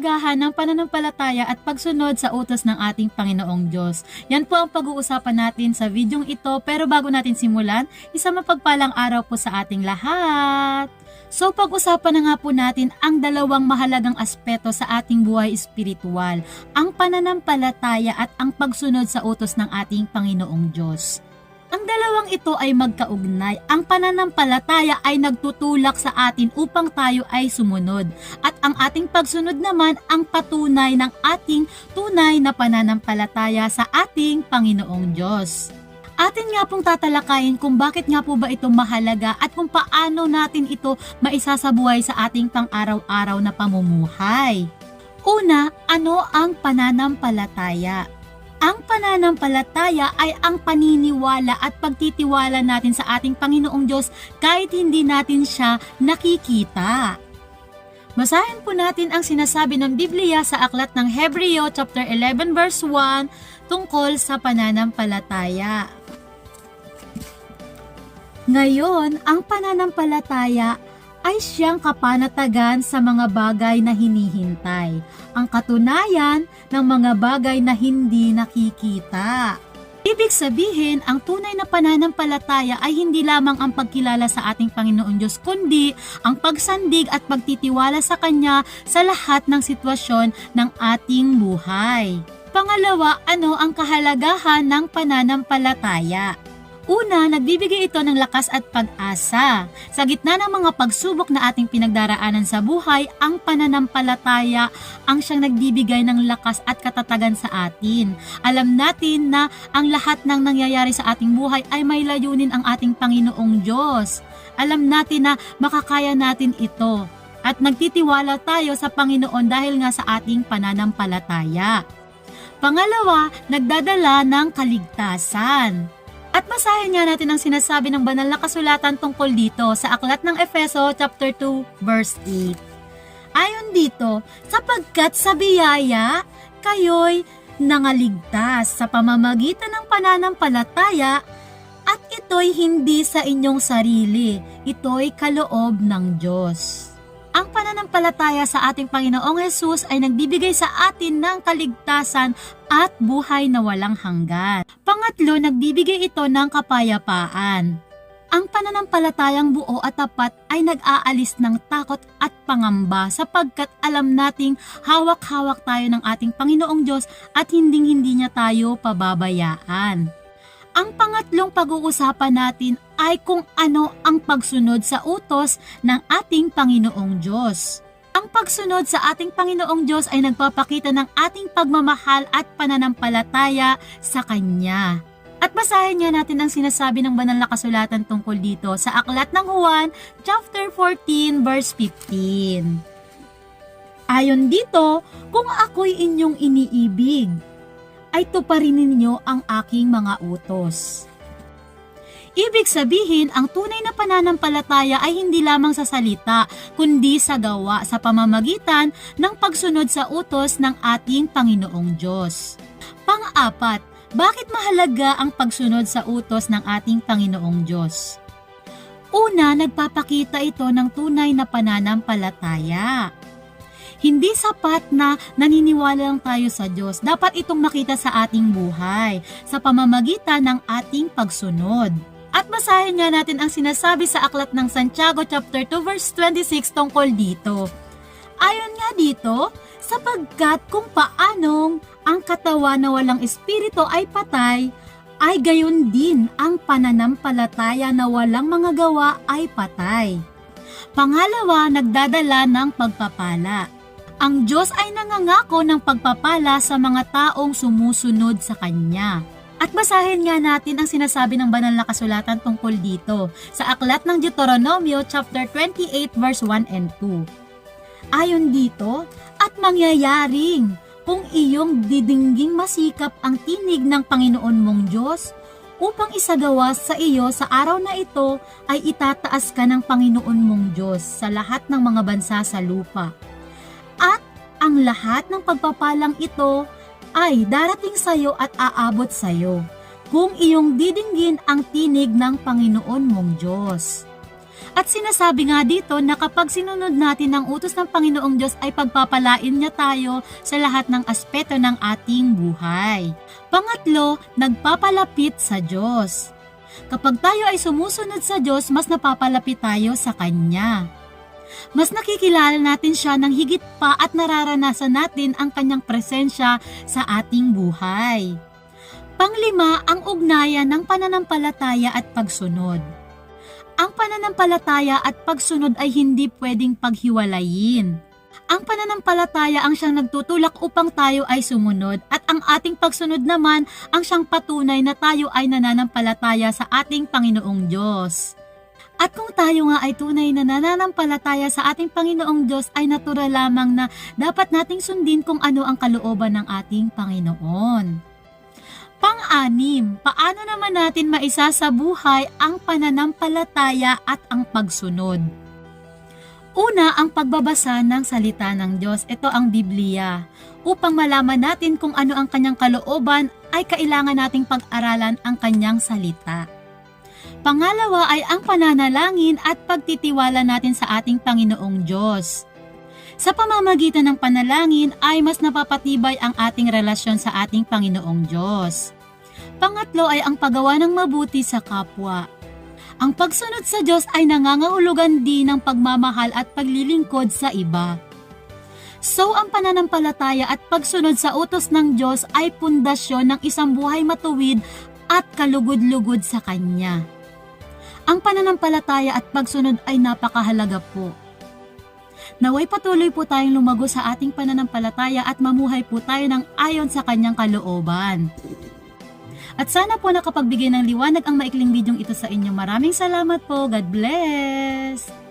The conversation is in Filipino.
kahalagahan ng pananampalataya at pagsunod sa utos ng ating Panginoong Diyos. Yan po ang pag-uusapan natin sa videong ito, pero bago natin simulan, isang mapagpalang araw po sa ating lahat. So pag-usapan na nga po natin ang dalawang mahalagang aspeto sa ating buhay espiritual, ang pananampalataya at ang pagsunod sa utos ng ating Panginoong Diyos. Ang dalawang ito ay magkaugnay. Ang pananampalataya ay nagtutulak sa atin upang tayo ay sumunod. At ang ating pagsunod naman ang patunay ng ating tunay na pananampalataya sa ating Panginoong Diyos. Atin nga pong tatalakayin kung bakit nga po ba ito mahalaga at kung paano natin ito maisasabuhay sa ating pang-araw-araw na pamumuhay. Una, ano ang pananampalataya? Ang pananampalataya ay ang paniniwala at pagtitiwala natin sa ating Panginoong Diyos kahit hindi natin siya nakikita. Basahin po natin ang sinasabi ng Biblia sa aklat ng Hebreo chapter 11 verse 1 tungkol sa pananampalataya. Ngayon, ang pananampalataya ay siyang kapanatagan sa mga bagay na hinihintay, ang katunayan ng mga bagay na hindi nakikita. Ibig sabihin, ang tunay na pananampalataya ay hindi lamang ang pagkilala sa ating Panginoon Diyos, kundi ang pagsandig at pagtitiwala sa Kanya sa lahat ng sitwasyon ng ating buhay. Pangalawa, ano ang kahalagahan ng pananampalataya? Una, nagbibigay ito ng lakas at pag-asa. Sa gitna ng mga pagsubok na ating pinagdaraanan sa buhay, ang pananampalataya ang siyang nagbibigay ng lakas at katatagan sa atin. Alam natin na ang lahat ng nangyayari sa ating buhay ay may layunin ang ating Panginoong Diyos. Alam natin na makakaya natin ito at nagtitiwala tayo sa Panginoon dahil nga sa ating pananampalataya. Pangalawa, nagdadala ng kaligtasan. At basahin nga natin ang sinasabi ng banal na kasulatan tungkol dito sa aklat ng Efeso chapter 2 verse 8. Ayon dito, sapagkat sa biyaya, kayo'y nangaligtas sa pamamagitan ng pananampalataya at ito'y hindi sa inyong sarili, ito'y kaloob ng Diyos. Ang pananampalataya sa ating Panginoong Hesus ay nagbibigay sa atin ng kaligtasan at buhay na walang hanggan. Pangatlo, nagbibigay ito ng kapayapaan. Ang pananampalatayang buo at tapat ay nag-aalis ng takot at pangamba sapagkat alam nating hawak-hawak tayo ng ating Panginoong Diyos at hinding-hindi niya tayo pababayaan. Ang pangatlong pag-uusapan natin ay kung ano ang pagsunod sa utos ng ating Panginoong Diyos. Ang pagsunod sa ating Panginoong Diyos ay nagpapakita ng ating pagmamahal at pananampalataya sa Kanya. At basahin nga natin ang sinasabi ng banal na kasulatan tungkol dito sa aklat ng Juan, chapter 14, verse 15. Ayon dito, kung ako'y inyong iniibig, ay tuparin ninyo ang aking mga utos. Ibig sabihin, ang tunay na pananampalataya ay hindi lamang sa salita, kundi sa gawa sa pamamagitan ng pagsunod sa utos ng ating Panginoong Diyos. Pang-apat, bakit mahalaga ang pagsunod sa utos ng ating Panginoong Diyos? Una, nagpapakita ito ng tunay na pananampalataya. Hindi sapat na naniniwala lang tayo sa Diyos. Dapat itong makita sa ating buhay sa pamamagitan ng ating pagsunod. At basahin nga natin ang sinasabi sa aklat ng Santiago chapter 2 verse 26 tungkol dito. Ayon nga dito, sapagkat kung paanong ang katawan na walang espiritu ay patay, ay gayon din ang pananampalataya na walang mga gawa ay patay. Pangalawa, nagdadala ng pagpapala. Ang Diyos ay nangangako ng pagpapala sa mga taong sumusunod sa Kanya. At basahin nga natin ang sinasabi ng banal na kasulatan tungkol dito sa aklat ng Deuteronomio chapter 28 verse 1 and 2. Ayon dito, at mangyayaring kung iyong didingging masikap ang tinig ng Panginoon mong Diyos, upang isagawa sa iyo sa araw na ito ay itataas ka ng Panginoon mong Diyos sa lahat ng mga bansa sa lupa. At ang lahat ng pagpapalang ito ay darating sa iyo at aabot sa iyo kung iyong didinggin ang tinig ng Panginoon mong Diyos. At sinasabi nga dito na kapag sinunod natin ang utos ng Panginoong Diyos ay pagpapalain niya tayo sa lahat ng aspeto ng ating buhay. Pangatlo, nagpapalapit sa Diyos. Kapag tayo ay sumusunod sa Diyos, mas napapalapit tayo sa Kanya. Mas nakikilala natin siya ng higit pa at nararanasan natin ang Kanyang presensya sa ating buhay. Panglima, ang ugnayan ng pananampalataya at pagsunod. Ang pananampalataya at pagsunod ay hindi pwedeng paghiwalayin. Ang pananampalataya ang siyang nagtutulak upang tayo ay sumunod at ang ating pagsunod naman ang siyang patunay na tayo ay nananampalataya sa ating Panginoong Diyos. At kung tayo nga ay tunay na nananampalataya sa ating Panginoong Diyos ay natural lamang na dapat nating sundin kung ano ang kalooban ng ating Panginoon. Pang-anim, paano naman natin maisasabuhay ang pananampalataya at ang pagsunod? Una, ang pagbabasa ng salita ng Diyos. Ito ang Biblia. Upang malaman natin kung ano ang kanyang kalooban, ay kailangan nating pag-aralan ang kanyang salita. Pangalawa ay ang pananalangin at pagtitiwala natin sa ating Panginoong Diyos. Sa pamamagitan ng panalangin ay mas napapatibay ang ating relasyon sa ating Panginoong Diyos. Pangatlo ay ang paggawa ng mabuti sa kapwa. Ang pagsunod sa Diyos ay nangangahulugan din ng pagmamahal at paglilingkod sa iba. So ang pananampalataya at pagsunod sa utos ng Diyos ay pundasyon ng isang buhay matuwid at kalugod-lugod sa Kanya. Ang pananampalataya at pagsunod ay napakahalaga po. Naway patuloy po tayong lumago sa ating pananampalataya at mamuhay po tayo ng ayon sa Kanyang kalooban. At sana po nakapagbigay ng liwanag ang maikling bidyong ito sa inyo. Maraming salamat po. God bless!